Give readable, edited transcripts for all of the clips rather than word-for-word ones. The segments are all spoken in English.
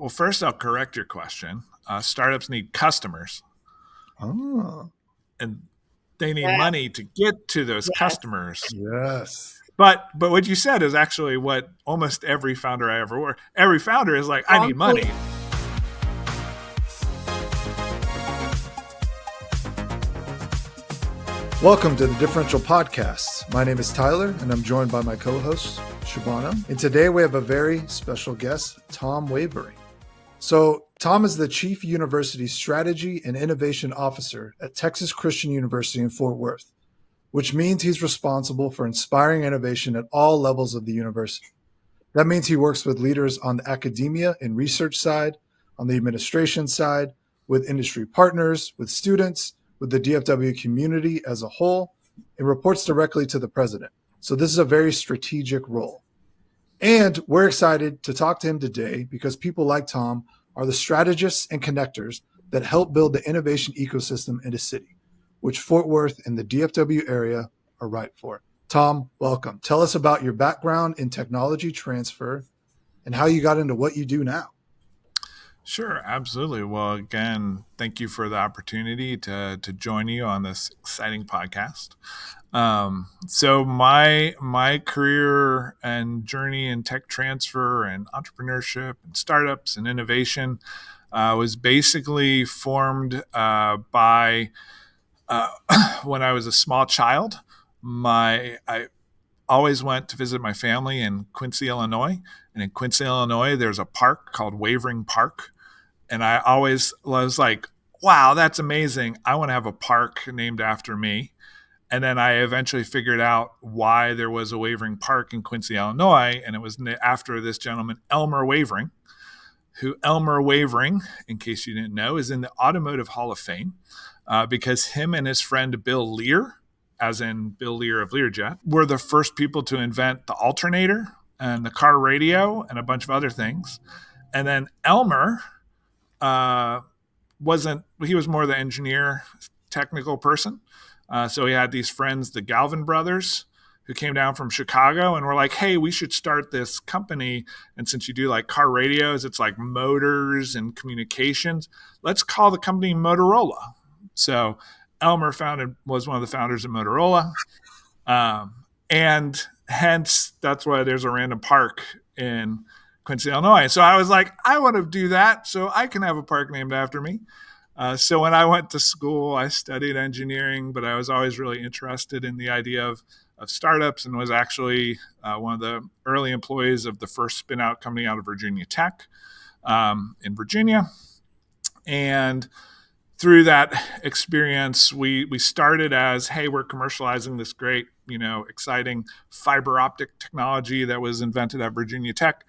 Well, first I'll correct your question. Startups need customers, Oh, and they need Yeah. money to get to those Yes. customers. yes. But what you said is actually what almost every founder I ever worked. Every founder is like, I need money. Welcome to the Differential podcast. My name is Tyler, and I'm joined by my co-host, Shabana. And today we have a very special guest, Tom Wavering. So Tom is the Chief University Strategy and Innovation Officer at Texas Christian University in Fort Worth, which means he's responsible for inspiring innovation at all levels of the university. That means he works with leaders on the academia and research side, on the administration side, with industry partners, with students, with the DFW community as a whole, and reports directly to the president. So this is a very strategic role. And we're excited to talk to him today because people like Tom are the strategists and connectors that help build the innovation ecosystem in a city, which Fort Worth and the DFW area are ripe for. Tom, welcome. Tell us about your background in technology transfer and how you got into what you do now. Sure, absolutely. Well, again, thank you for the opportunity to join you on this exciting podcast. So my career and journey in tech transfer and entrepreneurship and startups and innovation was basically formed by when I was a small child. I always went to visit my family in Quincy, Illinois. And in Quincy, Illinois, there's a park called Wavering Park. And I always was like, wow, that's amazing. I want to have a park named after me. And then I eventually figured out why there was a Wavering Park in Quincy, Illinois. And it was after this gentleman, Elmer Wavering, who Elmer Wavering, in case you didn't know, is in the Automotive Hall of Fame because him and his friend Bill Lear, as in Bill Lear of Learjet, were the first people to invent the alternator and the car radio and a bunch of other things. And then Elmer he was more the engineer, technical person. So he had these friends, the Galvin brothers, who came down from Chicago and were like, hey, we should start this company. And since you do like car radios, it's like motors and communications. Let's call the company Motorola. So Elmer was one of the founders of Motorola. And hence, that's why there's a random park in Quincy, Illinois. So I was like, I want to do that so I can have a park named after me. So when I went to school, I studied engineering, but I was always really interested in the idea of startups and was actually one of the early employees of the first spin-out company out of Virginia Tech in Virginia. And through that experience, we started as, hey, we're commercializing this great, exciting fiber optic technology that was invented at Virginia Tech.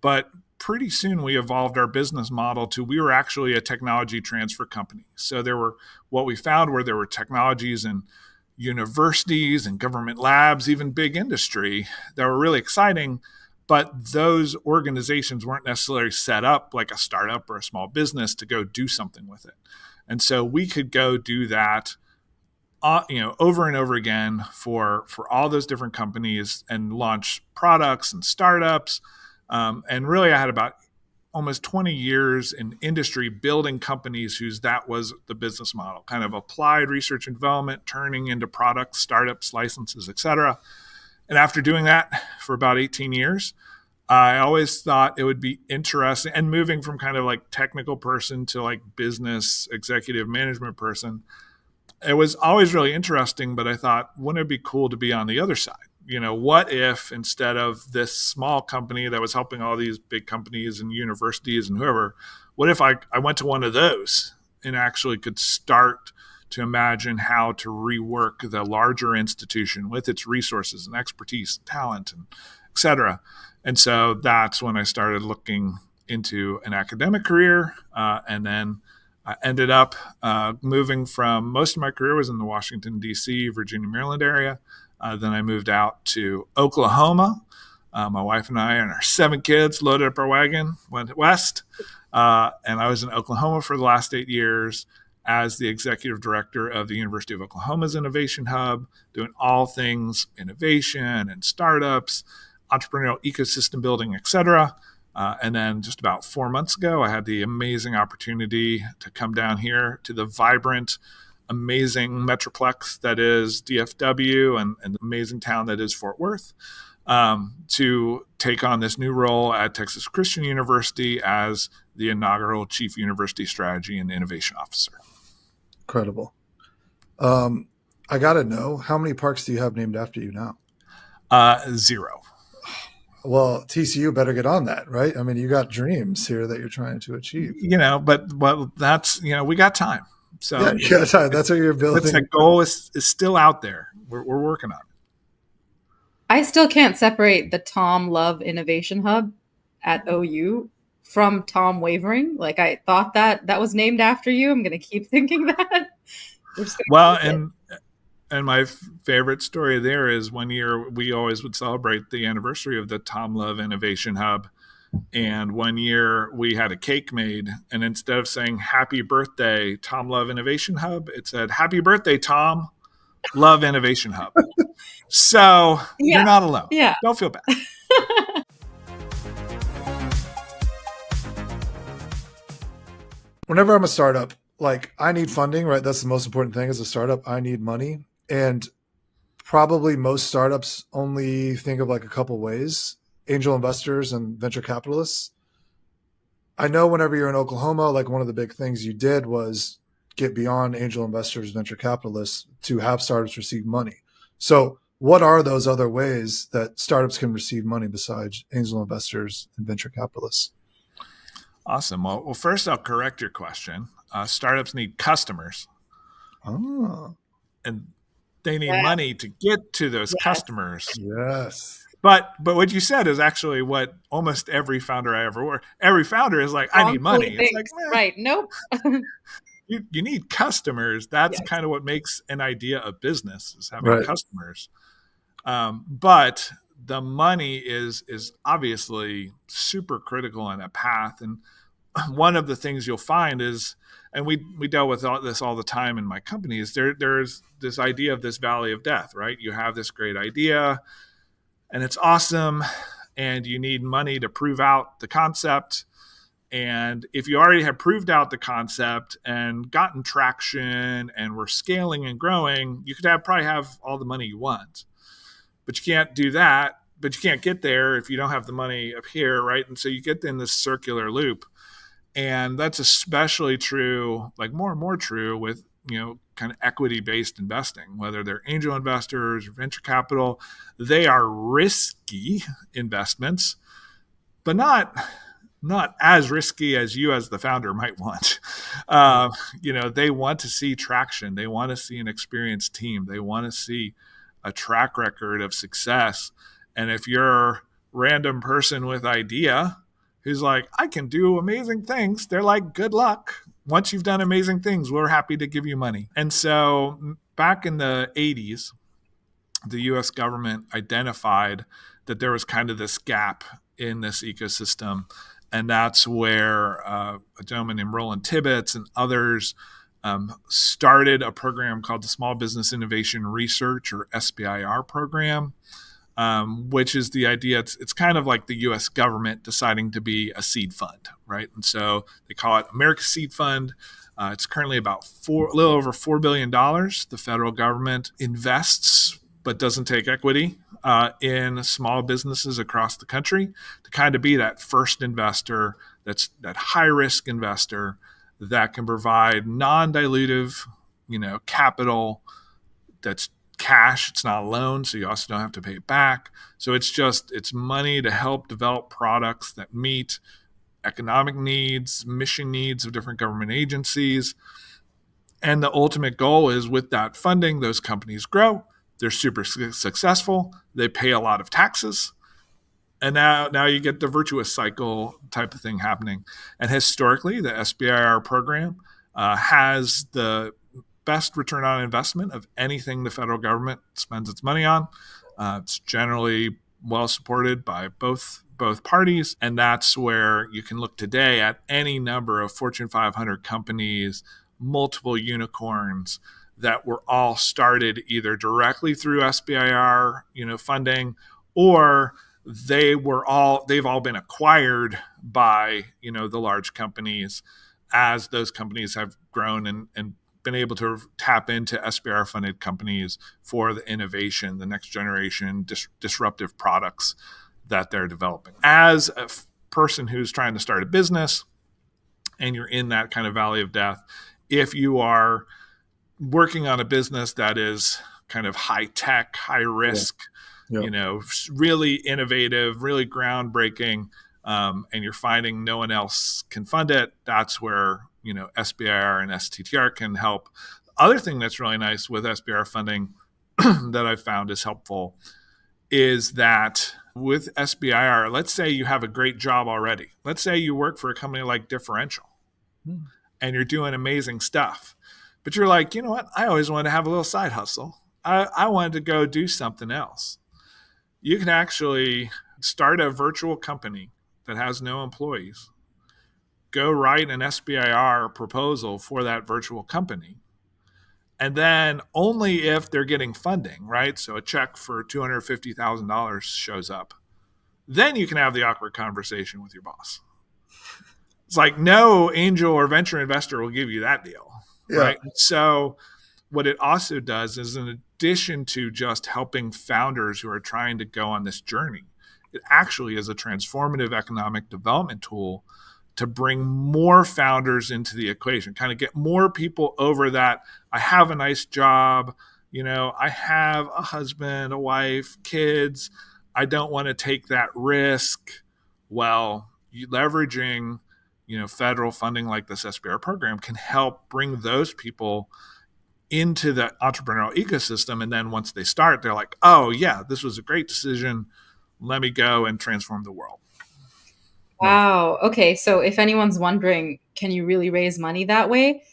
But pretty soon we evolved our business model to we were actually a technology transfer company. So what we found were there were technologies in universities and government labs, even big industry that were really exciting, but those organizations weren't necessarily set up like a startup or a small business to go do something with it. And so we could go do that over and over again for all those different companies and launch products and startups. And really, I had about almost 20 years in industry building companies that was the business model, kind of applied research and development, turning into products, startups, licenses, et cetera. And after doing that for about 18 years, I always thought it would be interesting, and moving from kind of like technical person to like business executive management person, it was always really interesting, but I thought, wouldn't it be cool to be on the other side? What if instead of this small company that was helping all these big companies and universities and whoever, what if I went to one of those and actually could start to imagine how to rework the larger institution with its resources and expertise and talent and et cetera. And so that's when I started looking into an academic career. And then I ended up moving from, most of my career was in the Washington, D.C., Virginia, Maryland area. Then I moved out to Oklahoma. My wife and I and our 7 kids loaded up our wagon, went west. And I was in Oklahoma for the last 8 years as the executive director of the University of Oklahoma's Innovation Hub, doing all things innovation and startups, entrepreneurial ecosystem building, et cetera. And then just about 4 months ago, I had the amazing opportunity to come down here to the vibrant, amazing metroplex that is DFW and the amazing town that is Fort Worth, to take on this new role at Texas Christian University as the inaugural Chief University Strategy and Innovation Officer. Incredible. I got to know, how many parks do you have named after you now? 0. Well, TCU better get on that, right? I mean, you got dreams here that you're trying to achieve. But that's, we got time. So yeah, you got time. That's what you're building. That goal is still out there. We're working on it. I still can't separate the Tom Love Innovation Hub at OU from Tom Wavering. Like, I thought that was named after you. I'm going to keep thinking that. Well, and my favorite story there is one year we always would celebrate the anniversary of the Tom Love Innovation Hub. And one year we had a cake made, and instead of saying happy birthday, Tom Love Innovation Hub, it said happy birthday, Tom Love Innovation Hub. So you're not alone. Yeah. Don't feel bad. Whenever I'm a startup, like, I need funding, right? That's the most important thing as a startup. I need money. And probably most startups only think of like a couple ways: angel investors and venture capitalists. I know whenever you're in Oklahoma, like, one of the big things you did was get beyond angel investors, venture capitalists, to have startups receive money. So what are those other ways that startups can receive money besides angel investors and venture capitalists? Awesome. Well, first I'll correct your question. Startups need customers. Oh. And they need money to get to those customers. Yes. But what you said is actually what almost every founder I ever worked. Every founder is like, I need money. It's like, right. Nope. you need customers. That's kind of what makes an idea a business, is having customers. But the money is obviously super critical in a path. And one of the things you'll find is, and we dealt with this all the time in my company, is there's this idea of this valley of death, right? You have this great idea and it's awesome, and you need money to prove out the concept. And if you already have proved out the concept and gotten traction and we're scaling and growing, you could probably have all the money you want. But you can't do that. But you can't get there if you don't have the money up here, right? And so you get in this circular loop. And that's especially true, like more and more true with, kind of equity-based investing, whether they're angel investors or venture capital. They are risky investments, but not as risky as you as the founder might want. They want to see traction. They want to see an experienced team. They want to see a track record of success. And if you're a random person with idea who's like, I can do amazing things, they're like, good luck. Once you've done amazing things, we're happy to give you money. And so back in the 80s, the US government identified that there was kind of this gap in this ecosystem. And that's where a gentleman named Roland Tibbetts and others started a program called the Small Business Innovation Research, or SBIR program, which is the idea. It's kind of like the U.S. government deciding to be a seed fund, right? And so they call it America's Seed Fund. It's currently about a little over $4 billion. The federal government invests but doesn't take equity in small businesses across the country to kind of be that first investor, that's that high-risk investor that can provide non-dilutive, capital that's cash. It's not a loan, so you also don't have to pay it back. So it's money to help develop products that meet economic needs, mission needs of different government agencies. And the ultimate goal is, with that funding, those companies grow. They're super successful. They pay a lot of taxes. And now you get the virtuous cycle type of thing happening. And historically, the SBIR program has the best return on investment of anything the federal government spends its money on. It's generally well supported by both parties. And that's where you can look today at any number of Fortune 500 companies, multiple unicorns that were all started either directly through SBIR, funding, or they've all been acquired by, the large companies as those companies have grown and been able to tap into SBR funded companies for the innovation, the next generation disruptive products that they're developing. As a person who's trying to start a business and you're in that kind of valley of death, if you are working on a business that is kind of high tech, high risk, really innovative, really groundbreaking, and you're finding no one else can fund it, that's where, SBIR and STTR can help. The other thing that's really nice with SBIR funding that I've found is helpful is that with SBIR, let's say you have a great job already. Let's say you work for a company like Differential and you're doing amazing stuff. But you're like, you know what? I always wanted to have a little side hustle. I wanted to go do something else. You can actually start a virtual company that has no employees, go write an SBIR proposal for that virtual company. And then only if they're getting funding, right? So a check for $250,000 shows up. Then you can have the awkward conversation with your boss. It's like no angel or venture investor will give you that deal, right? So what it also does is, in addition to just helping founders who are trying to go on this journey, it actually is a transformative economic development tool to bring more founders into the equation, kind of get more people over that. I have a nice job, I have a husband, a wife, kids. I don't want to take that risk. Well, leveraging, federal funding like this SBIR program can help bring those people into the entrepreneurial ecosystem. And then once they start, they're like, oh yeah, this was a great decision. Let me go and transform the world. Wow. Okay. So if anyone's wondering, can you really raise money that way?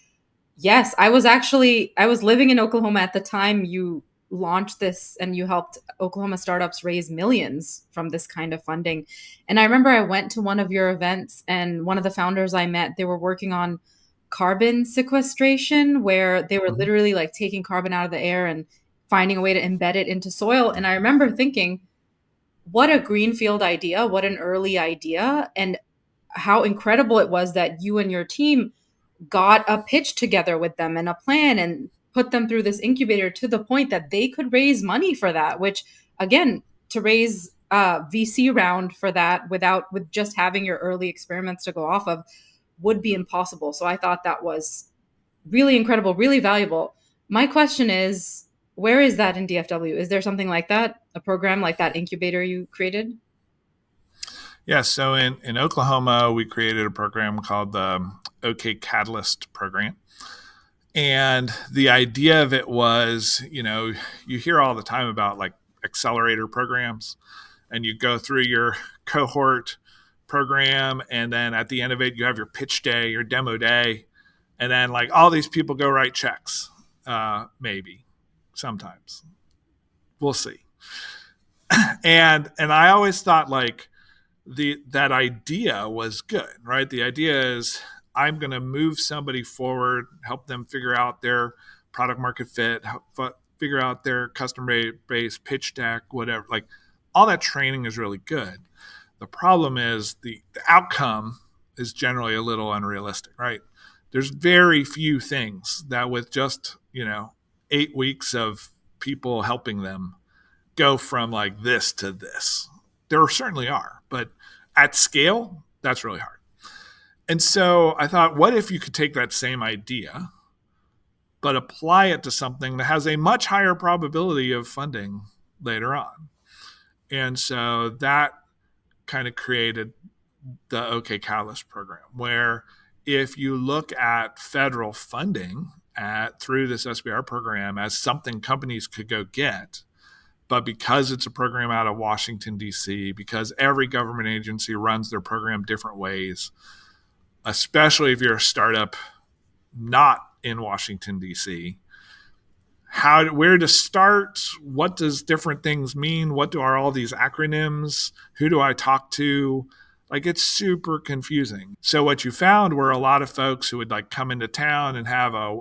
Yes. I was living in Oklahoma at the time you launched this and you helped Oklahoma startups raise millions from this kind of funding. And I remember I went to one of your events and one of the founders I met, they were working on carbon sequestration, where they were literally like taking carbon out of the air and finding a way to embed it into soil. And I remember thinking, what a greenfield idea, what an early idea, and how incredible it was that you and your team got a pitch together with them and a plan and put them through this incubator to the point that they could raise money for that, which again, to raise a VC round for that with just having your early experiments to go off of would be impossible. So I thought that was really incredible, really valuable. My question is, where is that in DFW? Is there something like that, a program like that incubator you created? Yeah, so in Oklahoma, we created a program called the OK Catalyst program. And the idea of it was, you hear all the time about like accelerator programs, and you go through your cohort program, and then at the end of it, you have your pitch day, your demo day, and then like all these people go write checks, maybe, sometimes. We'll see. And I always thought like that idea was good, right? The idea is I'm going to move somebody forward, help them figure out their product market fit, figure out their customer base, pitch deck, whatever. Like all that training is really good. The problem is the outcome is generally a little unrealistic, right? There's very few things that with just, 8 weeks of people helping them go from like this to this. There certainly are, but at scale, that's really hard. And so I thought, what if you could take that same idea, but apply it to something that has a much higher probability of funding later on? And so that kind of created the OK Catalyst program, where if you look at federal funding through this SBIR program as something companies could go get, but because it's a program out of Washington, D.C., because every government agency runs their program different ways, especially if you're a startup not in Washington, D.C., where to start? What does different things mean? What are all these acronyms? Who do I talk to? Like, it's super confusing. So what you found were a lot of folks who would like come into town and have a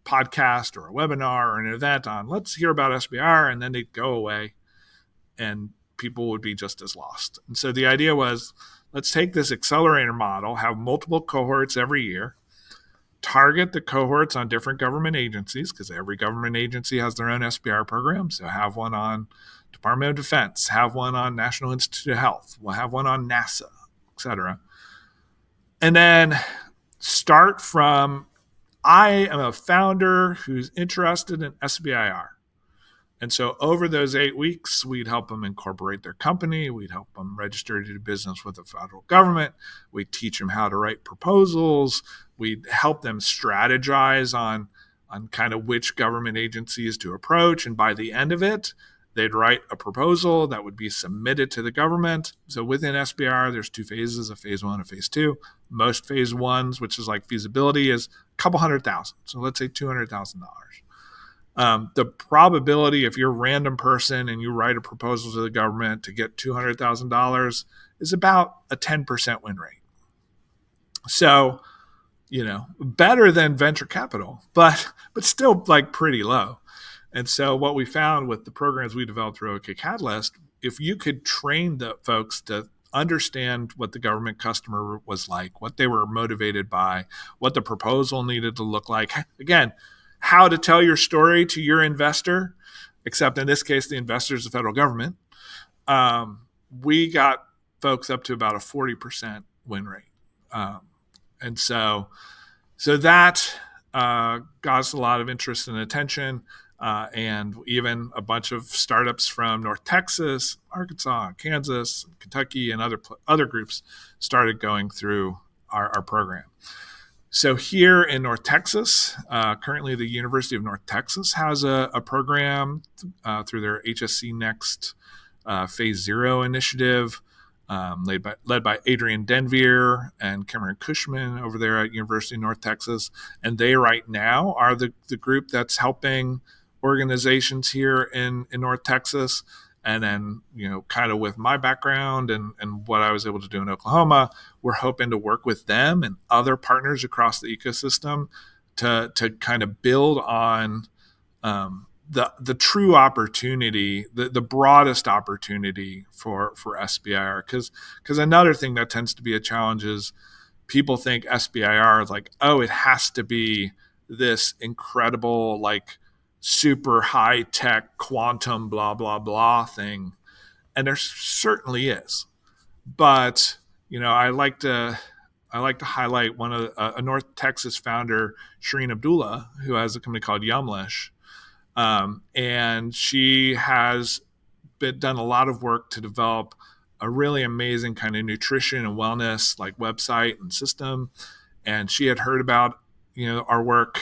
podcast or a webinar or an event on, let's hear about SBIR, and then they'd go away and people would be just as lost. And so the idea was, let's take this accelerator model, have multiple cohorts every year, target the cohorts on different government agencies, because every government agency has their own SBIR program. So have one on Department of Defense, have one on National Institute of Health, we'll have one on NASA, et cetera. And then start from, I am a founder who's interested in SBIR. And so over those 8 weeks, we'd help them incorporate their company. We'd help them register to do business with the federal government. We'd teach them how to write proposals. We'd help them strategize on kind of which government agencies to approach. And by the end of it, they'd write a proposal that would be submitted to the government. So within SBIR, there's 2 phases, a phase 1 and a phase 2. Most phase 1s, which is like feasibility, is a couple $100,000. So let's say $200,000. The probability, if you're a random person and you write a proposal to the government to get $200,000, is about a 10% win rate. So, better than venture capital, but still like pretty low. And so what we found with the programs we developed through OK Catalyst, if you could train the folks to understand what the government customer was like, what they were motivated by, what the proposal needed to look like, again, how to tell your story to your investor, except in this case, the investor is the federal government. We got folks up to about a 40% win rate. And so that got us a lot of interest and attention, and even a bunch of startups from North Texas, Arkansas, Kansas, Kentucky, and other groups started going through our program. So here in North Texas, currently the University of North Texas has a program through their HSC Next Phase 0 initiative, led by Adrian Denvier and Cameron Cushman over there at University of North Texas. And they right now are the group that's helping organizations here in North Texas. And then, kind of with my background and what I was able to do in Oklahoma, we're hoping to work with them and other partners across the ecosystem to kind of build on the true opportunity, the broadest opportunity for SBIR. Because another thing that tends to be a challenge is people think SBIR is like, oh, it has to be this incredible, like, super high tech quantum blah blah blah thing, and there certainly is, but I like to highlight one of a North Texas founder, Shireen Abdullah, who has a company called Yumlish, and she has done a lot of work to develop a really amazing kind of nutrition and wellness like website and system, and she had heard about our work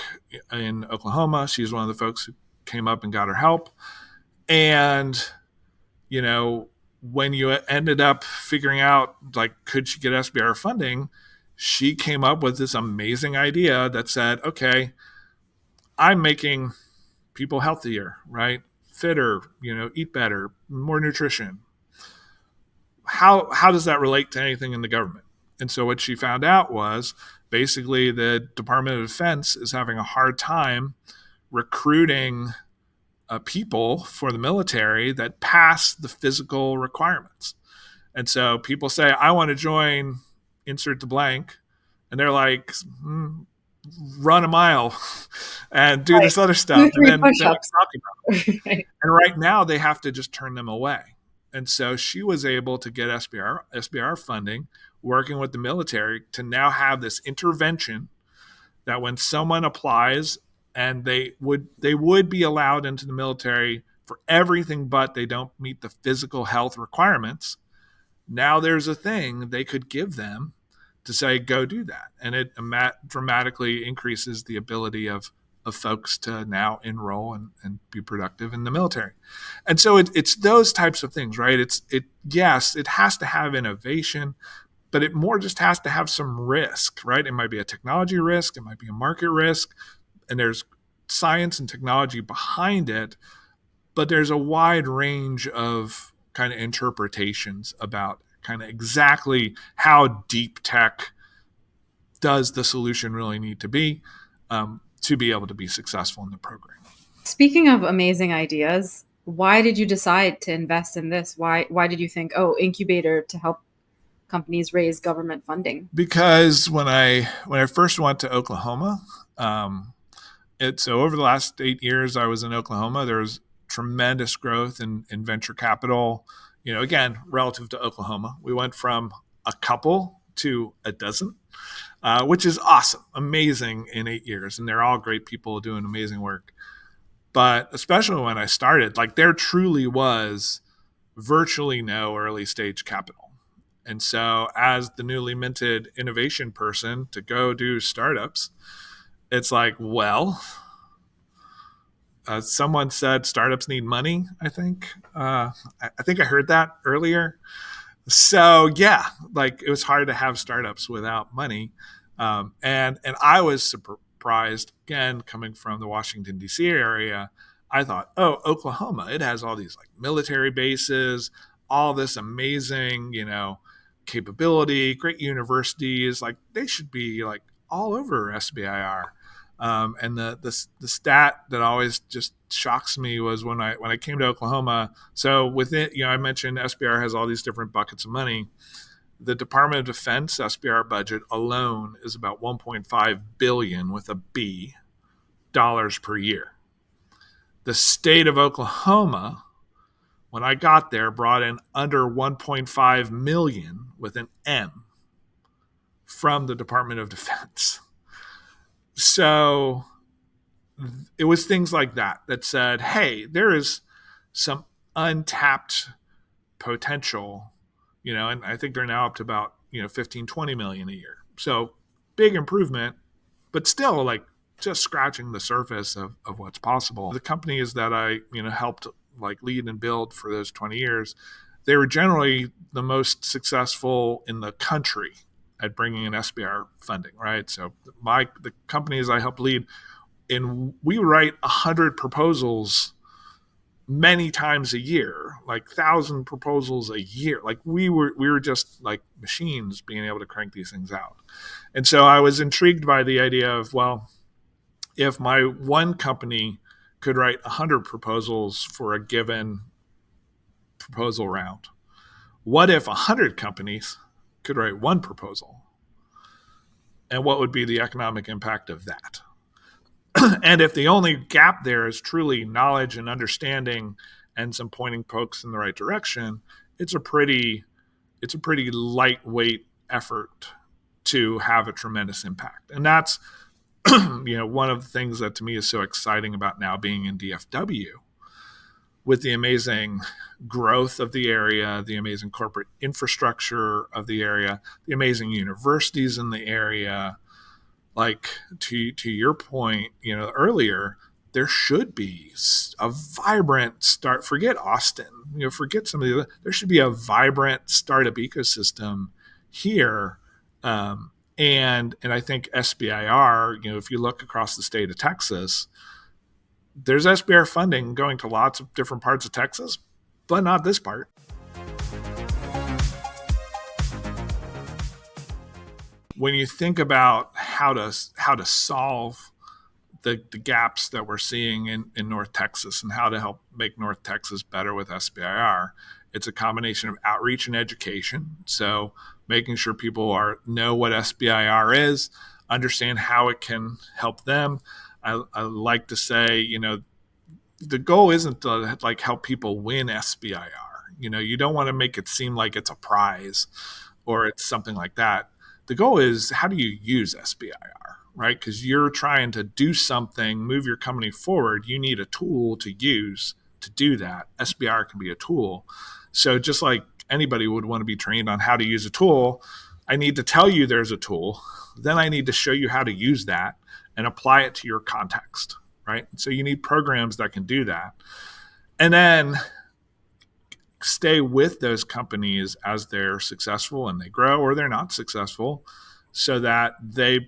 in Oklahoma. She's one of the folks who came up and got her help. And, when you ended up figuring out, like, could she get SBIR funding, she came up with this amazing idea that said, okay, I'm making people healthier, right? Fitter, eat better, more nutrition. How does that relate to anything in the government? And so what she found out was basically the Department of Defense is having a hard time recruiting people for the military that pass the physical requirements. And so people say, I want to join insert the blank. And they're like, run a mile and do this other stuff. And then they're talking about it. Right. And right now they have to just turn them away. And so she was able to get SBIR funding, working with the military to now have this intervention that when someone applies and they would be allowed into the military for everything but they don't meet the physical health requirements, now there's a thing they could give them to say, go do that. And it dramatically increases the ability of folks to now enroll and be productive in the military. And so it's those types of things, right? Yes, it has to have innovation, but it more just has to have some risk, right? It might be a technology risk, it might be a market risk, and there's science and technology behind it, but there's a wide range of kind of interpretations about kind of exactly how deep tech does the solution really need to be able to be successful in the program. Speaking of amazing ideas, Why did you decide to invest in this? Why did you think, oh, incubator to help companies raise government funding? Because when I first went to Oklahoma, so over the last 8 years I was in Oklahoma, there was tremendous growth in venture capital. Again, relative to Oklahoma, we went from a couple to a dozen, which is awesome, amazing in 8 years, and they're all great people doing amazing work. But especially when I started, like there truly was virtually no early stage capital. And so, as the newly minted innovation person to go do startups, it's like, well, someone said startups need money. I think I heard that earlier. So yeah, like it was hard to have startups without money, and I was surprised again coming from the Washington D.C. area. I thought, oh, Oklahoma, it has all these like military bases, all this amazing, capability, great universities. Like they should be like all over SBIR. And the stat that always just shocks me was when I came to Oklahoma. So within, I mentioned SBIR has all these different buckets of money. The Department of Defense SBIR budget alone is about 1.5 billion with a B dollars per year. The state of Oklahoma, when I got there, brought in under 1.5 million with an M from the Department of Defense. So it was things like that said, hey, there is some untapped potential, and I think they're now up to about, 15, 20 million a year. So big improvement, but still like just scratching the surface of what's possible. The companies that I, helped like lead and build for those 20 years, they were generally the most successful in the country at bringing in SBIR funding, right? So the companies I helped lead, and we write 100 proposals many times a year, like 1,000 proposals a year. Like we were just like machines being able to crank these things out. And so I was intrigued by the idea of, well, if my one company could write 100 proposals for a given proposal round, what if 100 companies could write one proposal? And what would be the economic impact of that? And if the only gap there is truly knowledge and understanding and some pointing folks in the right direction, it's a pretty lightweight effort to have a tremendous impact. And that's one of the things that to me is so exciting about now being in DFW, with the amazing growth of the area, the amazing corporate infrastructure of the area, the amazing universities in the area. Like to your point, earlier, there should be a vibrant start. Forget Austin, forget some of the other. There should be a vibrant startup ecosystem here, and I think SBIR. If you look across the state of Texas, there's SBIR funding going to lots of different parts of Texas, but not this part. When you think about how to solve the gaps that we're seeing in North Texas and how to help make North Texas better with SBIR, it's a combination of outreach and education. So making sure people know what SBIR is, understand how it can help them. I like to say, the goal isn't to like help people win SBIR. You don't want to make it seem like it's a prize or it's something like that. The goal is, how do you use SBIR, right? Because you're trying to do something, move your company forward. You need a tool to use to do that. SBIR can be a tool. So just like anybody would want to be trained on how to use a tool, I need to tell you there's a tool. Then I need to show you how to use that and apply it to your context, right? So you need programs that can do that. And then stay with those companies as they're successful and they grow or they're not successful, so that they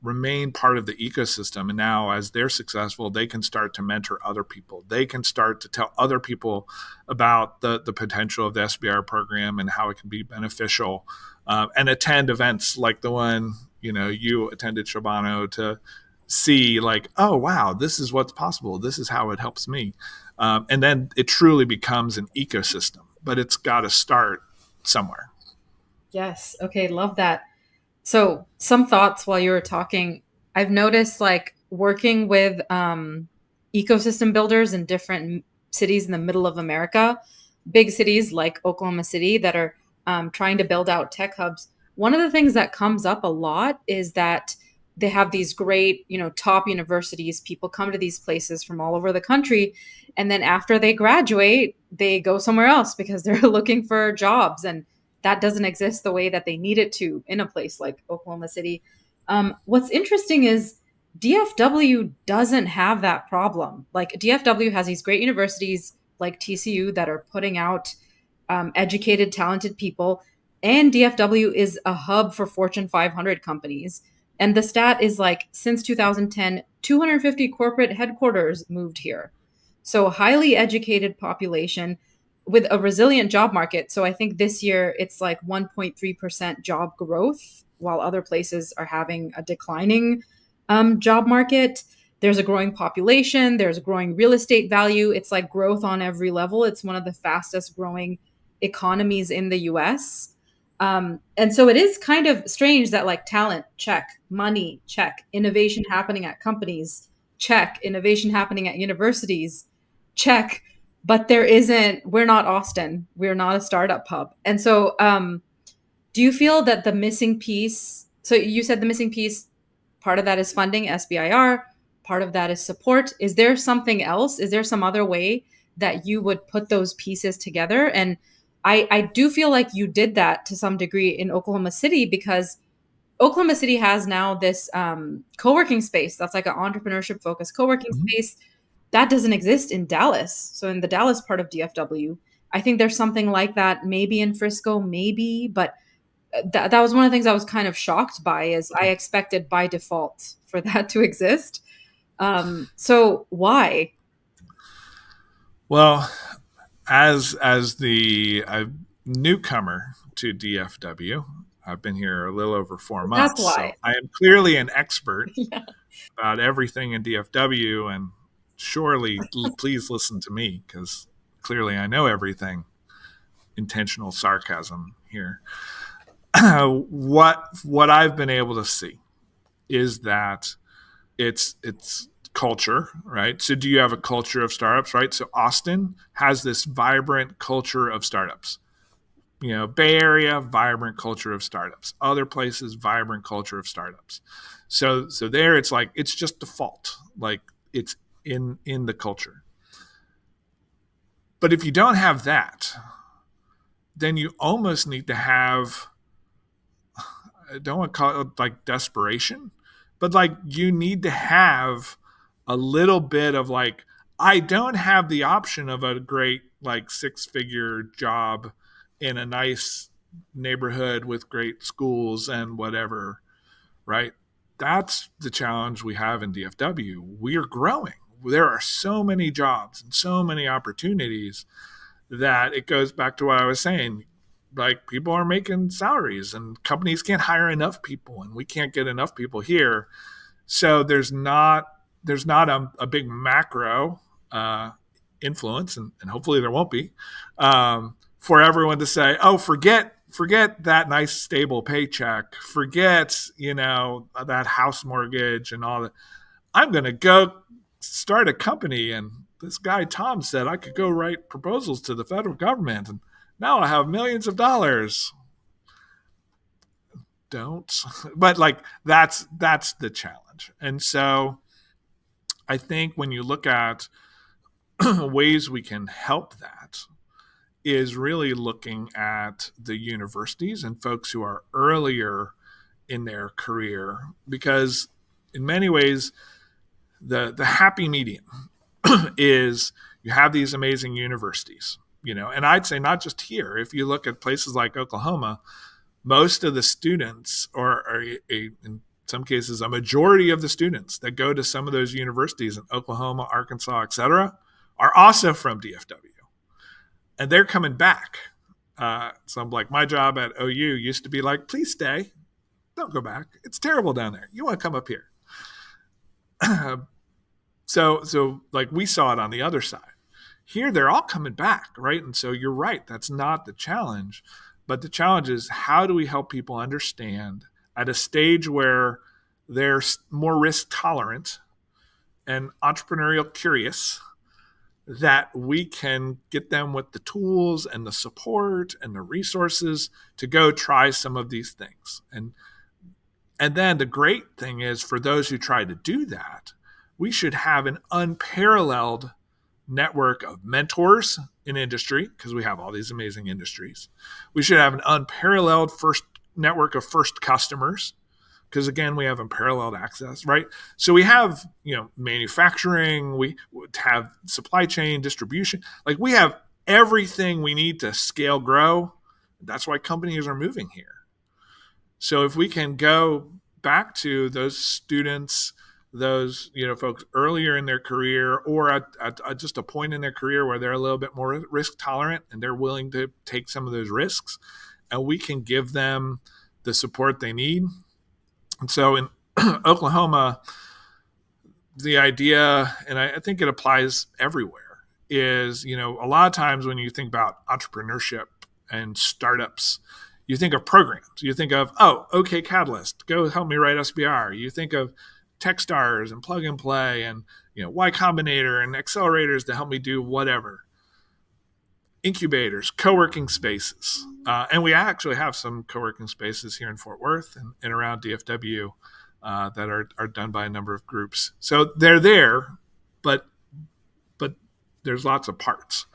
remain part of the ecosystem. And now as they're successful, they can start to mentor other people. They can start to tell other people about the potential of the SBIR program and how it can be beneficial, and attend events like the one you attended, Shabano, to see like, oh, wow, this is what's possible. This is how it helps me. And then it truly becomes an ecosystem, but it's got to start somewhere. Yes. Okay. Love that. So, some thoughts while you were talking. I've noticed like working with ecosystem builders in different cities in the middle of America, big cities like Oklahoma City that are trying to build out tech hubs. One of the things that comes up a lot is that they have these great, top universities. People come to these places from all over the country. And then after they graduate, they go somewhere else because they're looking for jobs. And that doesn't exist the way that they need it to in a place like Oklahoma City. What's interesting is DFW doesn't have that problem. Like DFW has these great universities like TCU that are putting out educated, talented people, and DFW is a hub for Fortune 500 companies. And the stat is like since 2010, 250 corporate headquarters moved here. So highly educated population with a resilient job market. So I think this year it's like 1.3% job growth, while other places are having a declining job market. There's a growing population, there's a growing real estate value. It's like growth on every level. It's one of the fastest growing economies in the US. And so it is kind of strange that like talent, check, money, check, innovation happening at companies, check, innovation happening at universities, check, but there isn't, we're not Austin, we're not a startup hub. And so do you feel that the missing piece, so you said the missing piece, part of that is funding, SBIR, part of that is support. Is there something else? Is there some other way that you would put those pieces together? And I do feel like you did that to some degree in Oklahoma City, because Oklahoma City has now this co-working space that's like an entrepreneurship focused co-working Mm-hmm. space that doesn't exist in Dallas. So in the Dallas part of DFW, I think there's something like that, maybe in Frisco, maybe, but that was one of the things I was kind of shocked by, is I expected by default for that to exist. So why? Well, as the newcomer to DFW, I've been here a little over 4 months, That's so why. I am clearly an expert Yeah. about everything in DFW, and surely please listen to me because clearly I know everything. Intentional sarcasm here. What I've been able to see is that it's culture, right? So do you have a culture of startups, right? So Austin has this vibrant culture of startups. Bay Area, vibrant culture of startups. Other places, vibrant culture of startups. So there it's like it's just default. Like it's in the culture. But if you don't have that, then you almost need to have, I don't want to call it like desperation, but like you need to have a little bit of like, I don't have the option of a great like 6-figure job in a nice neighborhood with great schools and whatever, right? That's the challenge we have in DFW. We are growing. There are so many jobs and so many opportunities that it goes back to what I was saying. Like people are making salaries and companies can't hire enough people and we can't get enough people here. So there's not a big macro influence, and hopefully there won't be, for everyone to say, oh, forget that nice stable paycheck, forget that house mortgage and all that. I'm going to go start a company, and this guy Tom said I could go write proposals to the federal government, and now I have millions of dollars. Don't, but like that's the challenge, and so I think when you look at ways we can help that is really looking at the universities and folks who are earlier in their career, because in many ways the happy medium is you have these amazing universities, and I'd say not just here. If you look at places like Oklahoma, most of the students, or in some cases a majority of the students that go to some of those universities in Oklahoma, Arkansas, et cetera, are also from DFW, and they're coming back. So I'm like, my job at OU used to be like, please stay, don't go back. It's terrible down there. You want to come up here. So like we saw it on the other side. Here, they're all coming back, right? And so you're right. That's not the challenge. But the challenge is how do we help people understand at a stage where they're more risk tolerant and entrepreneurial curious that we can get them with the tools and the support and the resources to go try some of these things. And then the great thing is for those who try to do that, we should have an unparalleled network of mentors in industry because we have all these amazing industries. We should have an unparalleled first network of first customers because again we have unparalleled access, right? So we have manufacturing, we have supply chain, distribution, like we have everything we need to scale, grow. That's why companies are moving here. So if we can go back to those students, those folks earlier in their career or at just a point in their career where they're a little bit more risk tolerant and they're willing to take some of those risks, and we can give them the support they need. And so in Oklahoma, the idea, and I think it applies everywhere, is a lot of times when you think about entrepreneurship and startups, you think of programs. You think of, OK Catalyst, go help me write SBR. You think of Techstars and Plug and Play and Y Combinator and accelerators to help me do whatever. Incubators, co-working spaces. And we actually have some co-working spaces here in Fort Worth and around DFW that are done by a number of groups. So they're there, but there's lots of parts.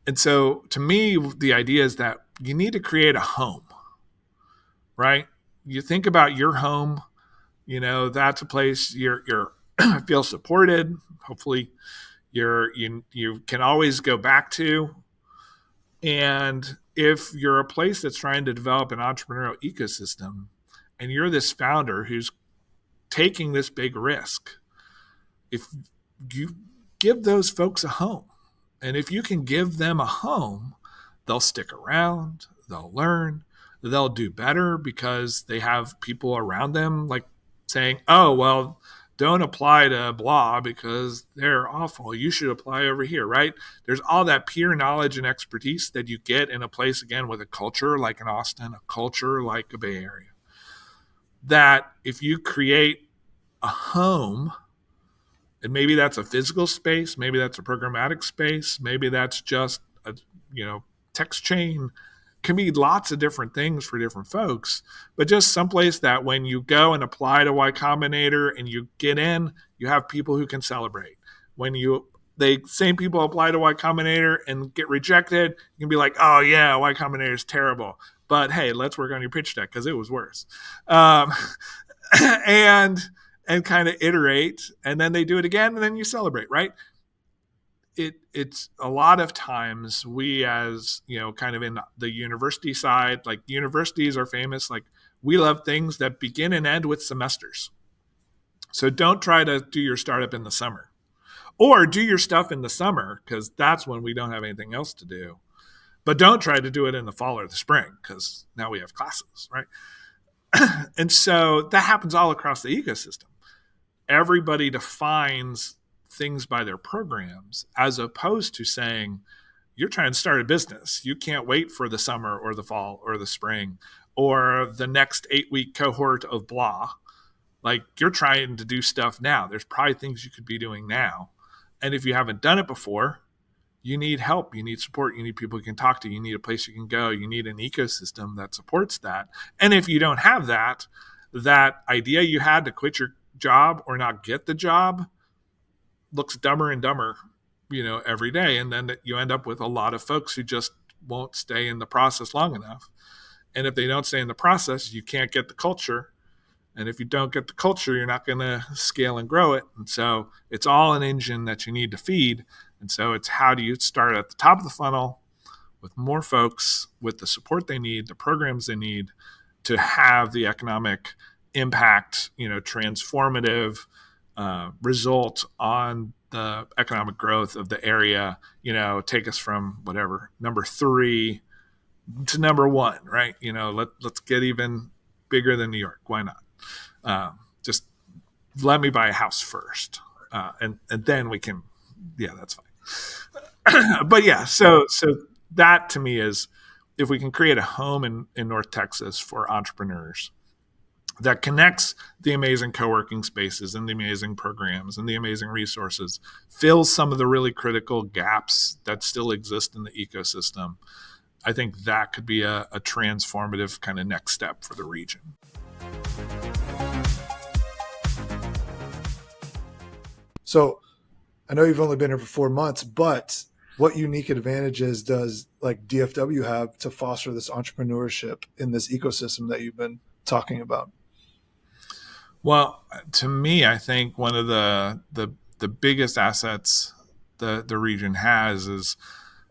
And so to me, the idea is that you need to create a home, right? You think about your home, that's a place you're feel supported. Hopefully you can always go back to. And if you're a place that's trying to develop an entrepreneurial ecosystem and you're this founder who's taking this big risk, if you give those folks a home, and if you can give them a home, they'll stick around, they'll learn, they'll do better because they have people around them like saying, oh, well, don't apply to blah because they're awful. You should apply over here, right? There's all that peer knowledge and expertise that you get in a place, again, with a culture like in Austin, a culture like a Bay Area, that if you create a home, and maybe that's a physical space, maybe that's a programmatic space, maybe that's just a text chain, can be lots of different things for different folks, but just someplace that when you go and apply to Y Combinator and you get in, you have people who can celebrate. When the same people apply to Y Combinator and get rejected, you can be like, oh yeah, Y Combinator is terrible, but hey, let's work on your pitch deck because it was worse. And kind of iterate, and then they do it again, and then you celebrate, right? It's a lot of times we, as kind of in the university side, like universities are famous, like we love things that begin and end with semesters. So don't try to do your startup in the summer, or do your stuff in the summer because that's when we don't have anything else to do. But don't try to do it in the fall or the spring because now we have classes, right? And so that happens all across the ecosystem. Everybody defines things by their programs as opposed to saying, you're trying to start a business. You can't wait for the summer or the fall or the spring or the next 8-week cohort of blah. Like you're trying to do stuff now. There's probably things you could be doing now. And if you haven't done it before, you need help. You need support. You need people you can talk to. You need a place you can go. You need an ecosystem that supports that. And if you don't have that, that idea you had to quit your job or not get the job looks dumber and dumber, every day. And then you end up with a lot of folks who just won't stay in the process long enough. And if they don't stay in the process, you can't get the culture. And if you don't get the culture, you're not going to scale and grow it. And so it's all an engine that you need to feed. And so it's how do you start at the top of the funnel with more folks, with the support they need, the programs they need to have the economic impact, transformative result on the economic growth of the area, take us from whatever, number 3 to number 1, right? Let's get even bigger than New York. Why not? Just let me buy a house first, and then we can, yeah, that's fine. But yeah, so that to me is, if we can create a home in North Texas for entrepreneurs that connects the amazing co-working spaces and the amazing programs and the amazing resources, fills some of the really critical gaps that still exist in the ecosystem, I think that could be a transformative kind of next step for the region. So I know you've only been here for 4 months, but what unique advantages does like DFW have to foster this entrepreneurship in this ecosystem that you've been talking about? Well, to me, I think one of the biggest assets the region has is,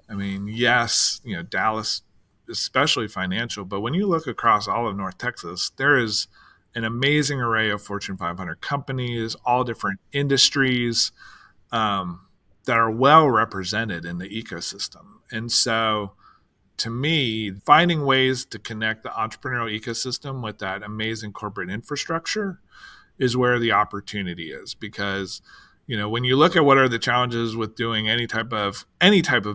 I mean, yes, Dallas, especially financial, but when you look across all of North Texas, there is an amazing array of Fortune 500 companies, all different industries, that are well represented in the ecosystem. And so, to me, finding ways to connect the entrepreneurial ecosystem with that amazing corporate infrastructure is where the opportunity is. Because, when you look at what are the challenges with doing any type of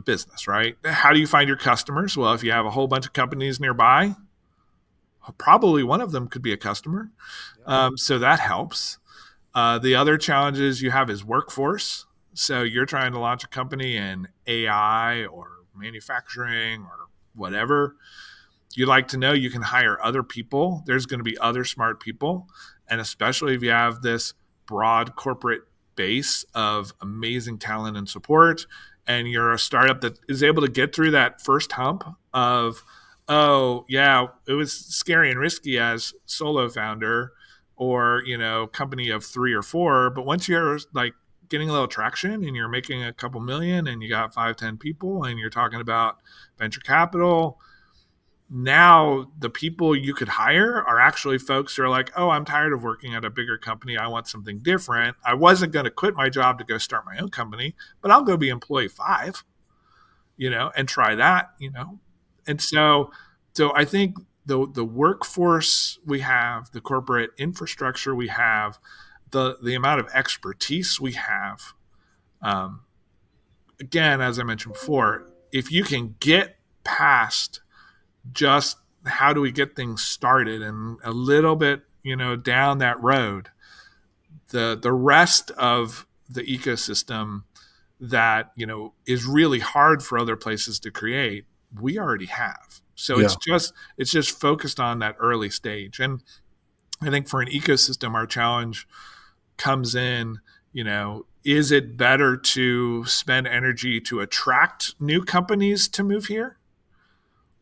business, right? How do you find your customers? Well, if you have a whole bunch of companies nearby, probably one of them could be a customer. So that helps. The other challenges you have is workforce. So you're trying to launch a company in AI or manufacturing or whatever. You like to know you can hire other people. There's going to be other smart people. And especially if you have this broad corporate base of amazing talent and support, and you're a startup that is able to get through that first hump of, oh, yeah, it was scary and risky as solo founder or, company of 3 or 4. But once you're like getting a little traction and you're making a couple million and you got 5-10 people and you're talking about venture capital, now the people you could hire are actually folks who are like, oh, I'm tired of working at a bigger company. I want something different. I wasn't going to quit my job to go start my own company, but I'll go be employee 5, and try that, And so I think the workforce we have, the corporate infrastructure we have, the amount of expertise we have, again, as I mentioned before, if you can get past just how do we get things started and a little bit, down that road, the rest of the ecosystem that, is really hard for other places to create, we already have. So Yeah. it's just focused on that early stage. And I think for an ecosystem, our challenge comes in, is it better to spend energy to attract new companies to move here?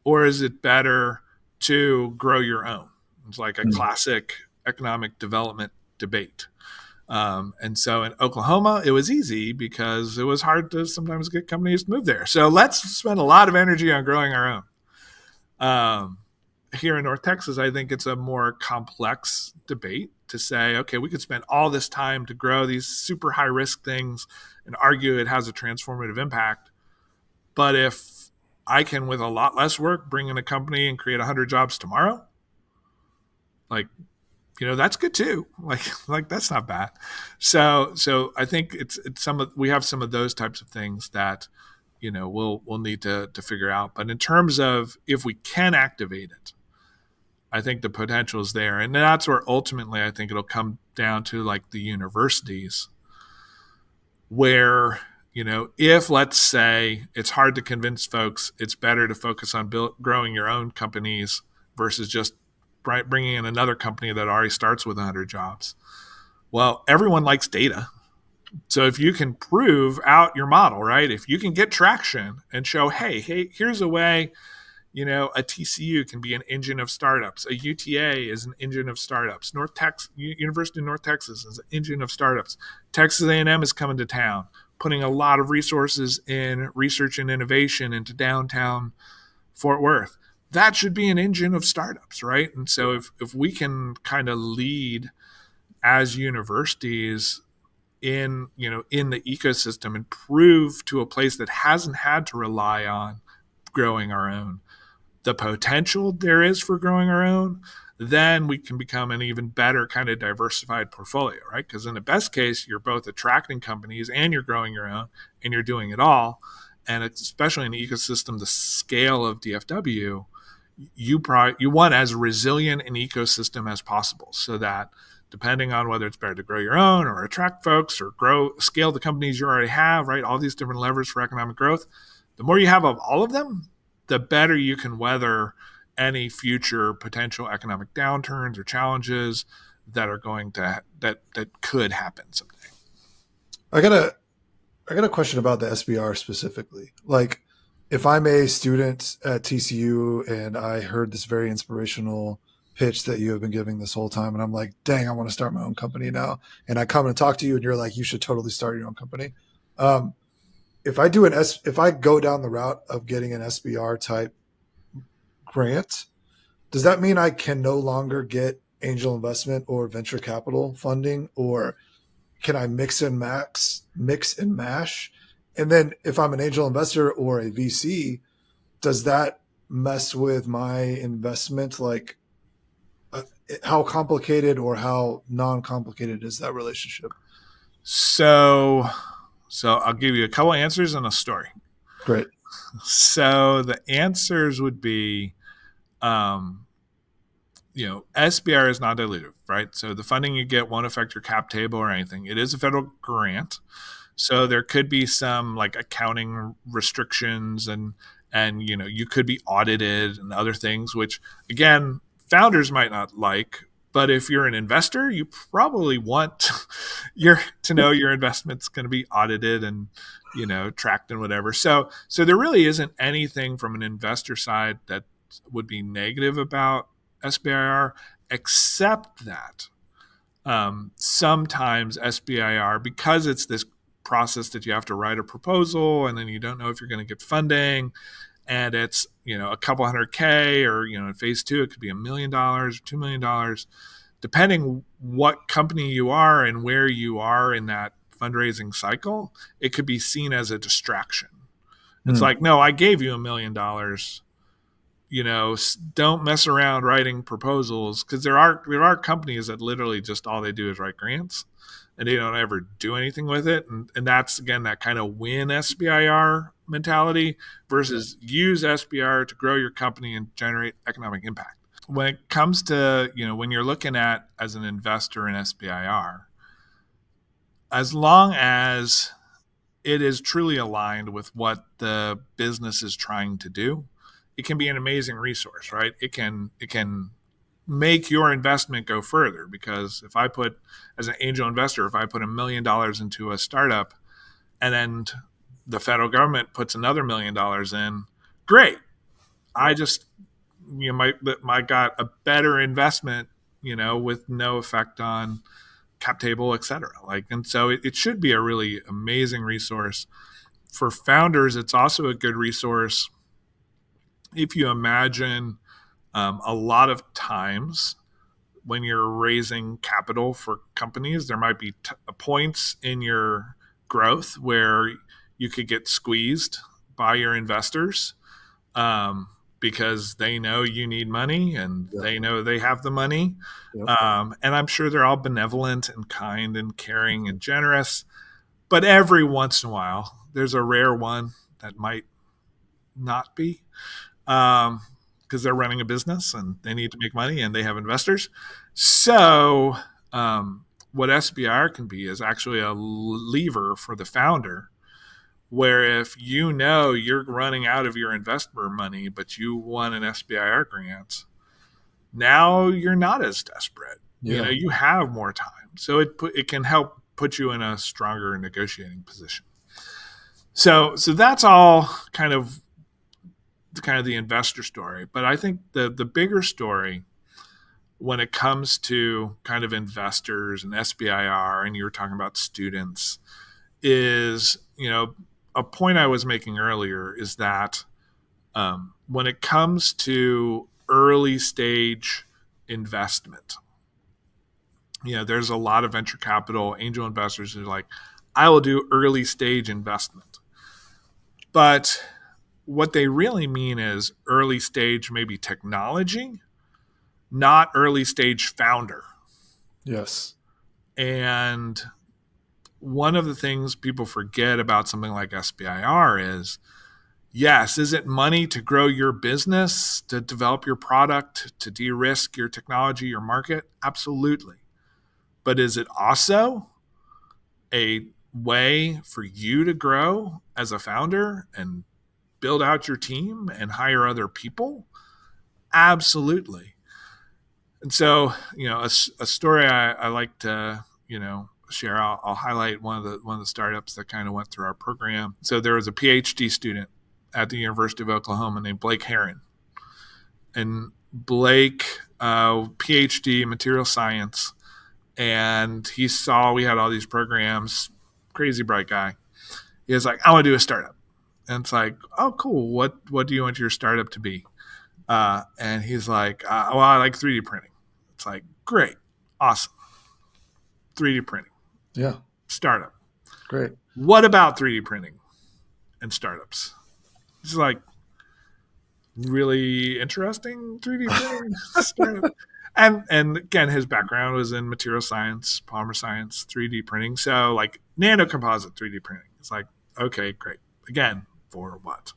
Or is it better to grow your own? It's like a classic economic development debate. And so in Oklahoma, it was easy because it was hard to sometimes get companies to move there. So let's spend a lot of energy on growing our own. Here in North Texas, I think it's a more complex debate to say, okay, we could spend all this time to grow these super high risk things and argue it has a transformative impact. But if I can, with a lot less work, bring in a company and create 100 jobs tomorrow, that's good too. Like that's not bad. So I think it's we have some of those types of things that, we'll need to figure out. But in terms of if we can activate it, I think the potential is there. And that's where ultimately I think it'll come down to like the universities where, if let's say it's hard to convince folks, it's better to focus on growing your own companies versus just bringing in another company that already starts with 100 jobs. Well, everyone likes data. So if you can prove out your model, right? If you can get traction and show, hey, here's a way, a TCU can be an engine of startups. A UTA is an engine of startups. University of North Texas is an engine of startups. Texas A&M is coming to town, putting a lot of resources in research and innovation into downtown Fort Worth. That should be an engine of startups, right? And so if we can kind of lead as universities in the ecosystem and prove to a place that hasn't had to rely on growing our own the potential there is for growing our own, then we can become an even better kind of diversified portfolio, right? Because in the best case, you're both attracting companies and you're growing your own and you're doing it all. And it's, especially in the ecosystem, the scale of DFW, you want as resilient an ecosystem as possible, so that depending on whether it's better to grow your own or attract folks or scale the companies you already have, right? All these different levers for economic growth. The more you have of all of them, the better you can weather any future potential economic downturns or challenges that are going to that could happen someday. I got a question about the SBR specifically. Like, if I'm a student at TCU and I heard this very inspirational pitch that you have been giving this whole time, and I'm like, dang, I want to start my own company now. And I come and talk to you and you're like, you should totally start your own company. If I go down the route of getting an SBR type grant, does that mean I can no longer get angel investment or venture capital funding, or can I mix and mash? And then if I'm an angel investor or a VC, does that mess with my investment? Like, how complicated or how non-complicated is that relationship? So I'll give you a couple answers and a story. Great. So the answers would be, SBR is not dilutive, right? So the funding you get won't affect your cap table or anything. It is a federal grant. So there could be some like accounting restrictions and you could be audited and other things, which again, founders might not like. But if you're an investor, you probably want to know your investment's going to be audited and tracked and whatever. So there really isn't anything from an investor side that would be negative about SBIR, except that sometimes SBIR, because it's this process that you have to write a proposal and then you don't know if you're going to get funding, and it's a couple $100K, or in phase 2 it could be $1 million or $2 million, depending what company you are and where you are in that fundraising cycle. It could be seen as a distraction. It's like, no, I gave you $1 million. Don't mess around writing proposals, because there are companies that literally just all they do is write grants and they don't ever do anything with it. And that's, again, that kind of win SBIR mentality versus use SBIR to grow your company and generate economic impact. When it comes to, when you're looking at as an investor in SBIR, as long as it is truly aligned with what the business is trying to do, it can be an amazing resource, right? It can make your investment go further, because as an angel investor, if I put $1 million into a startup and then the federal government puts another $1 million in, great. I just might got a better investment, with no effect on cap table, et cetera. And so it should be a really amazing resource for founders. It's also a good resource if you imagine a lot of times when you're raising capital for companies, there might be points in your growth where you could get squeezed by your investors because they know you need money and they know they have the money. And I'm sure they're all benevolent and kind and caring and generous. But every once in a while, there's a rare one that might not be, because they're running a business and they need to make money and they have investors. So what SBIR can be is actually a lever for the founder, where if you're running out of your investor money, but you won an SBIR grant, now you're not as desperate. You have more time. So it can help put you in a stronger negotiating position. So that's all kind of the investor story. But I think the bigger story when it comes to kind of investors and SBIR, and you were talking about students, is, a point I was making earlier is that when it comes to early stage investment, there's a lot of venture capital angel investors who are like, I will do early stage investment. But what they really mean is early stage, maybe technology, not early stage founder. Yes. And one of the things people forget about something like SBIR is, yes, is it money to grow your business, to develop your product, to de-risk your technology, your market? Absolutely. But is it also a way for you to grow as a founder and build out your team and hire other people? Absolutely. And so, a story I like to, share. I'll highlight one of the startups that kind of went through our program. So there was a PhD student at the University of Oklahoma named Blake Herron, and Blake, PhD in material science, and he saw we had all these programs. Crazy bright guy. He was like, "I want to do a startup," and it's like, "Oh, cool. What do you want your startup to be?" And he's like, "Well, I like 3D printing." It's like, great, awesome. 3D printing. Yeah. Startup. Great. What about 3D printing and startups? It's like really interesting 3D printing startup. And again, his background was in material science, polymer science, 3D printing. So like nanocomposite 3D printing. It's like, okay, great. Again, for what?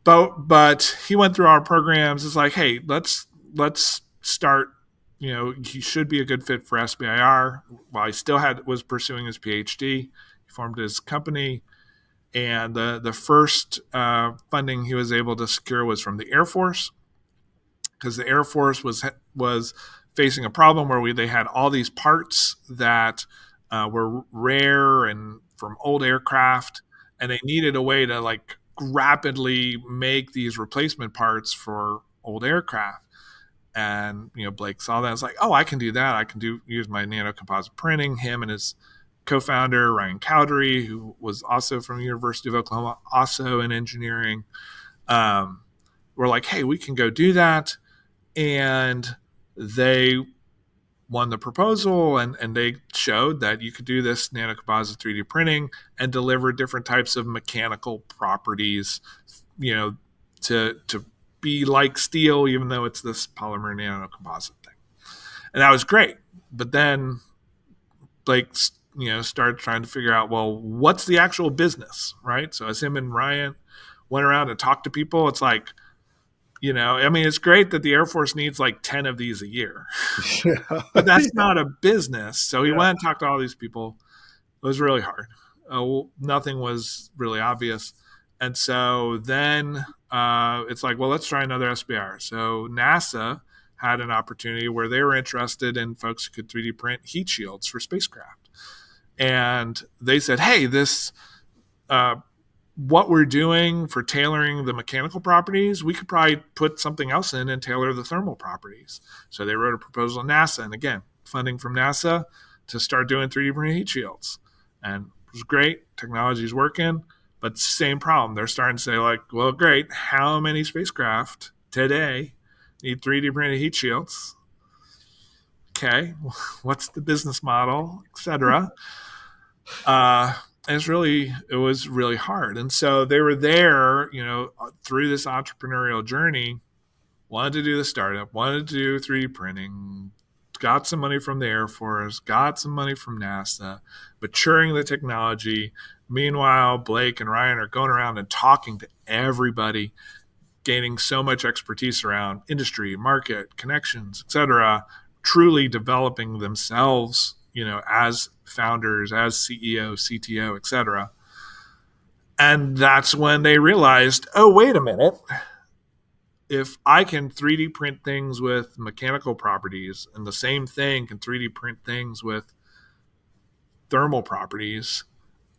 But he went through our programs. It's like, hey, let's start. He should be a good fit for SBIR. While he still was pursuing his PhD, he formed his company, and the first funding he was able to secure was from the Air Force, because the Air Force was facing a problem where they had all these parts that were rare and from old aircraft, and they needed a way to like rapidly make these replacement parts for old aircraft. And Blake saw that. It's like, oh, I can do that. I can use my nanocomposite printing. Him and his co-founder Ryan Cowdery, who was also from the University of Oklahoma, also in engineering, were like, hey, we can go do that. And they won the proposal, and they showed that you could do this nanocomposite 3D printing and deliver different types of mechanical properties, to be like steel, even though it's this polymer nanocomposite thing. And that was great. But then Blake, started trying to figure out, well, what's the actual business, right? So as him and Ryan went around and talked to people, it's like, it's great that the Air Force needs like 10 of these a year, Yeah. but that's not a business. So he Yeah. went and talked to all these people. It was really hard. Nothing was really obvious. And so then it's like, well, let's try another SBIR. So NASA had an opportunity where they were interested in folks who could 3D print heat shields for spacecraft. And they said, hey, this what we're doing for tailoring the mechanical properties, we could probably put something else in and tailor the thermal properties. So they wrote a proposal to NASA, and again, funding from NASA to start doing 3D printed heat shields. And it was great. Technology is working, but same problem. They're starting to say, like, well, great. How many spacecraft today need 3D printed heat shields? Okay, what's the business model, et cetera? It was really hard. And so they were there, through this entrepreneurial journey, wanted to do the startup, wanted to do 3D printing, got some money from the Air Force, got some money from NASA, maturing the technology. Meanwhile, Blake and Ryan are going around and talking to everybody, gaining so much expertise around industry, market, connections, et cetera, truly developing themselves, as founders, as CEO, CTO, et cetera. And that's when they realized, oh, wait a minute. If I can 3D print things with mechanical properties, and the same thing can 3D print things with thermal properties,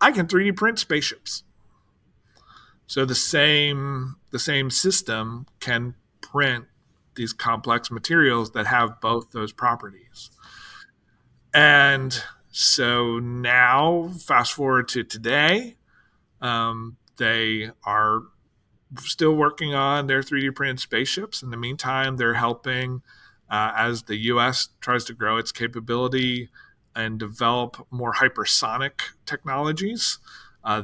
I can 3D print spaceships. So the same system can print these complex materials that have both those properties. And so now, fast forward to today, they are still working on their 3D printed spaceships. In the meantime, they're helping as the U.S. tries to grow its capability and develop more hypersonic technologies.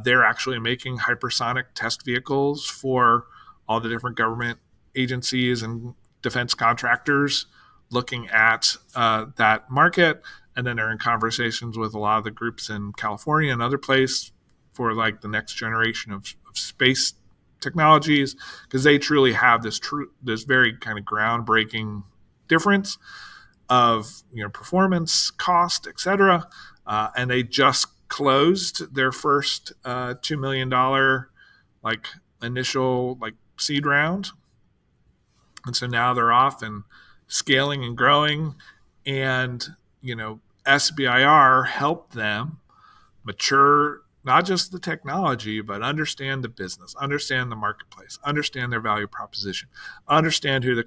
They're actually making hypersonic test vehicles for all the different government agencies and defense contractors looking at that market. And then they're in conversations with a lot of the groups in California and other places for like the next generation of space technologies, because they truly have this very kind of groundbreaking difference of performance, cost, etc. And they just closed their first $2 million like initial like seed round, and so now they're off and scaling and growing, and SBIR helped them mature not just the technology, but understand the business, understand the marketplace, understand their value proposition, understand who the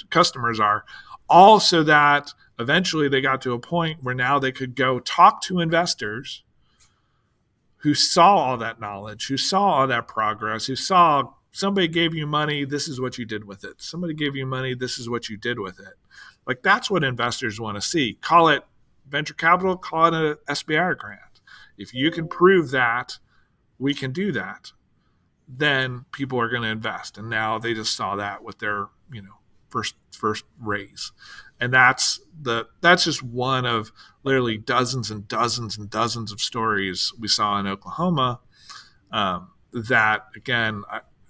customers are, all so that eventually they got to a point where now they could go talk to investors who saw all that knowledge, who saw all that progress, who saw somebody gave you money, this is what you did with it. Somebody gave you money, this is what you did with it. Like, that's what investors want to see. Call it venture capital, call it an SBIR grant. If you can prove that we can do that, then people are going to invest. And now they just saw that with their, first raise. And that's just one of literally dozens and dozens and dozens of stories we saw in Oklahoma. That, again,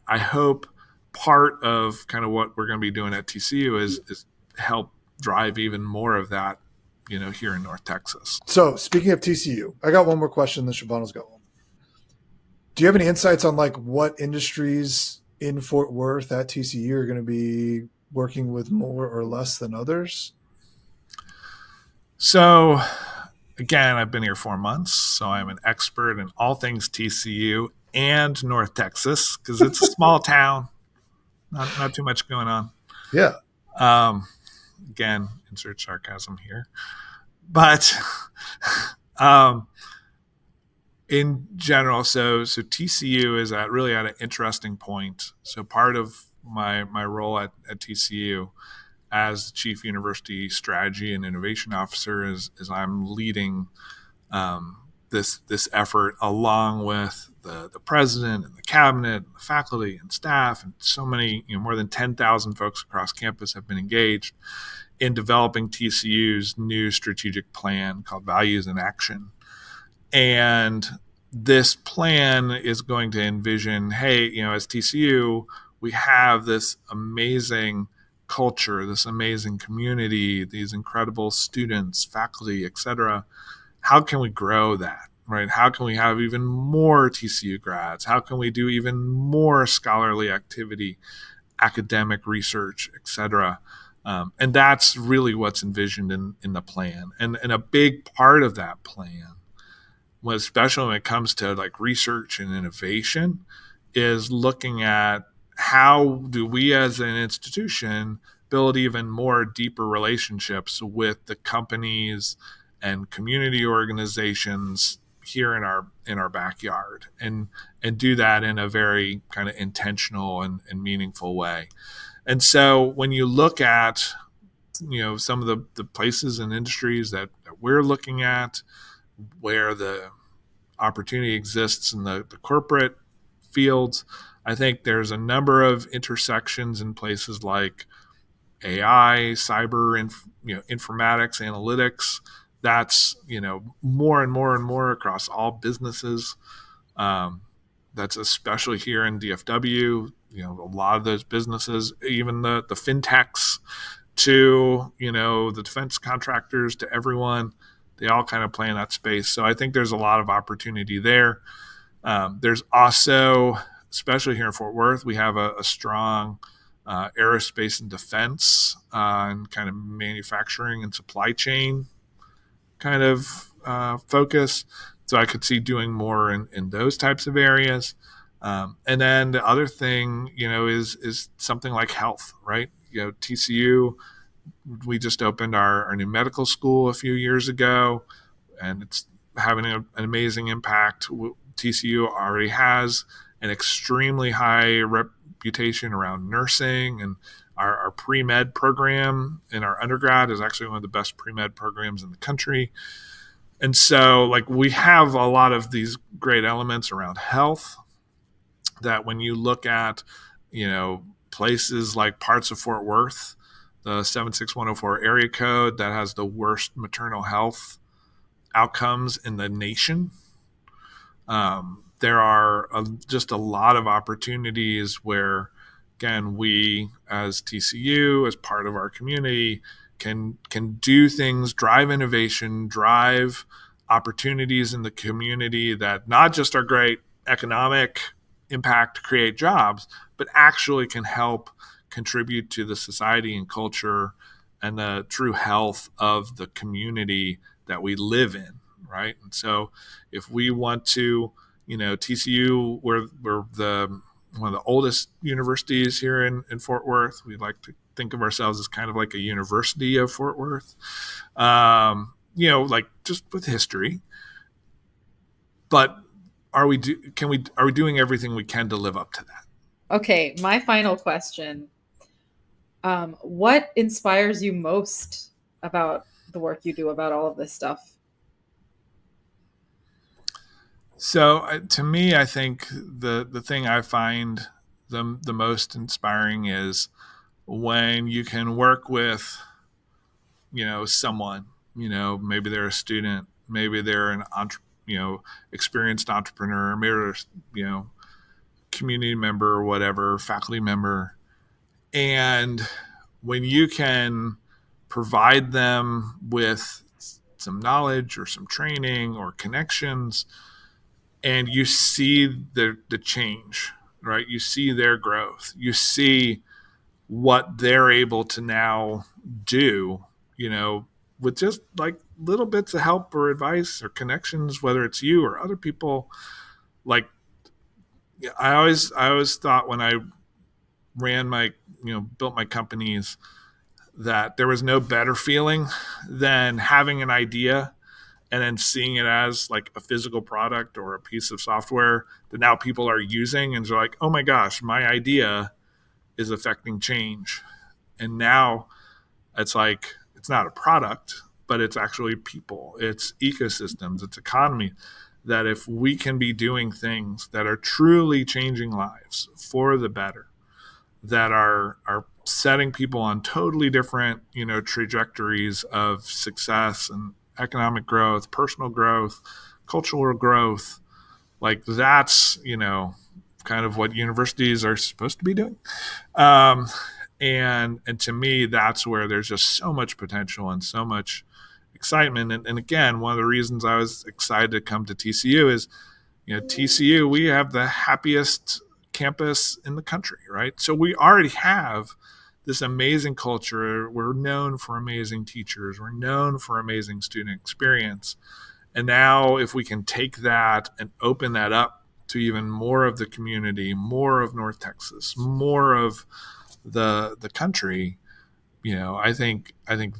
I hope part of kind of what we're going to be doing at TCU is help drive even more of that, here in North Texas. So speaking of TCU, I got one more question that Shabana's got one. Do you have any insights on like what industries in Fort Worth at TCU are going to be working with more or less than others? So again, I've been here 4 months, so I'm an expert in all things TCU and North Texas, because it's a small town, not too much going on. Yeah. Again, insert sarcasm here. But in general, so TCU is really at an interesting point. So part of my role at TCU as Chief University Strategy and Innovation Officer is I'm leading this effort along with the president and the cabinet, and the faculty and staff, and so many, more than 10,000 folks across campus have been engaged in developing TCU's new strategic plan called Values in Action. And this plan is going to envision, hey, as TCU, we have this amazing culture, this amazing community, these incredible students, faculty, etc. How can we grow that, right? How can we have even more TCU grads? How can we do even more scholarly activity, academic research, etc.? And that's really what's envisioned in the plan. And a big part of that plan, especially when it comes to like research and innovation, is looking at how do we as an institution build even more deeper relationships with the companies and community organizations here in our backyard, and do that in a very kind of intentional and meaningful way. And so when you look at, some of the places and industries that we're looking at, where the opportunity exists in the corporate fields, I think there's a number of intersections in places like AI, cyber, informatics, analytics. That's, more and more and more across all businesses. That's especially here in DFW. A lot of those businesses, even the fintechs to, the defense contractors to everyone, they all kind of play in that space. So I think there's a lot of opportunity there. There's also, especially here in Fort Worth, we have a strong aerospace and defense and kind of manufacturing and supply chain kind of focus. So I could see doing more in those types of areas. And then the other thing, is something like health, right? TCU, we just opened our new medical school a few years ago, and it's having an amazing impact. TCU already has an extremely high reputation around nursing, and our pre-med program in our undergrad is actually one of the best pre-med programs in the country. And so, like, we have a lot of these great elements around health that when you look at, places like parts of Fort Worth the 76104 area code that has the worst maternal health outcomes in the nation. There are just a lot of opportunities where, again, we as TCU, as part of our community, can do things, drive innovation, drive opportunities in the community that not just are great economic impact, create jobs, but actually can help contribute to the society and culture and the true health of the community that we live in, right? And so if we want to, TCU, we're the one of the oldest universities here in Fort Worth. We like to think of ourselves as kind of like a university of Fort Worth, like just with history. But are we doing everything we can to live up to that? Okay, my final question. What inspires you most about the work you do, about all of this stuff? So to me, I think the thing I find the most inspiring is when you can work with, someone, maybe they're a student, maybe they're an experienced entrepreneur, maybe they're, community member or whatever, faculty member. And when you can provide them with some knowledge or some training or connections, and you see the change, right? You see their growth. You see what they're able to now do, with just like little bits of help or advice or connections, whether it's you or other people. Like I always thought when I ran my, built my companies, that there was no better feeling than having an idea and then seeing it as like a physical product or a piece of software that now people are using, and they're like, oh my gosh, my idea is affecting change. And now it's like, it's not a product, but it's actually people, it's ecosystems, it's economy, that if we can be doing things that are truly changing lives for the better, that are setting people on totally different, trajectories of success and economic growth, personal growth, cultural growth, like that's, kind of what universities are supposed to be doing. And to me, that's where there's just so much potential and so much excitement. And again, one of the reasons I was excited to come to TCU is, TCU, we have the happiest campus in the country, right? So we already have this amazing culture. We're known for amazing teachers. We're known for amazing student experience. And now if we can take that and open that up to even more of the community, more of North Texas, more of the country, I think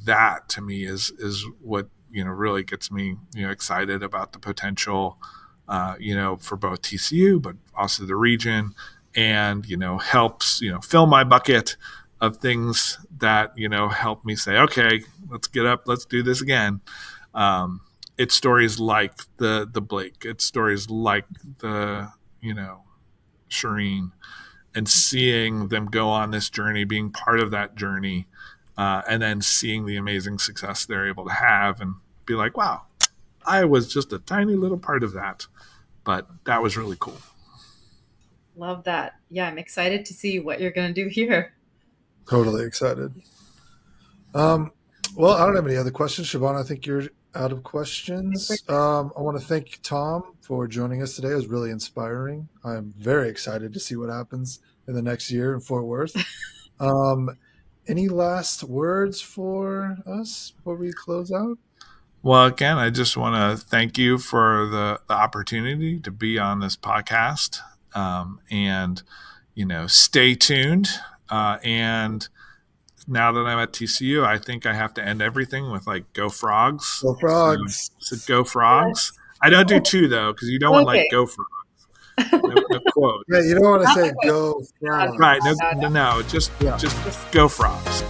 that to me is what, really gets me, excited about the potential, for both TCU, but also the region, and, helps, fill my bucket of things that, help me say, okay, let's get up, let's do this again. It's stories like the Blake, it's stories like the, Shireen, and seeing them go on this journey, being part of that journey, and then seeing the amazing success they're able to have and be like, wow, I was just a tiny little part of that, but that was really cool. Love that. Yeah, I'm excited to see what you're going to do here. Totally excited. Well, I don't have any other questions. Siobhan, I think you're out of questions. I want to thank Tom for joining us today. It was really inspiring. I'm very excited to see what happens in the next year in Fort Worth. Any last words for us before we close out? Well, again, I just want to thank you for the opportunity to be on this podcast, and, stay tuned. And now that I'm at TCU, I think I have to end everything with like "Go Frogs." Go Frogs! So "Go Frogs." I don't do two though, because you don't want like "Go Frogs." No quote. Yeah, you don't want to say "Go Frogs." Right? No. Just "Go Frogs."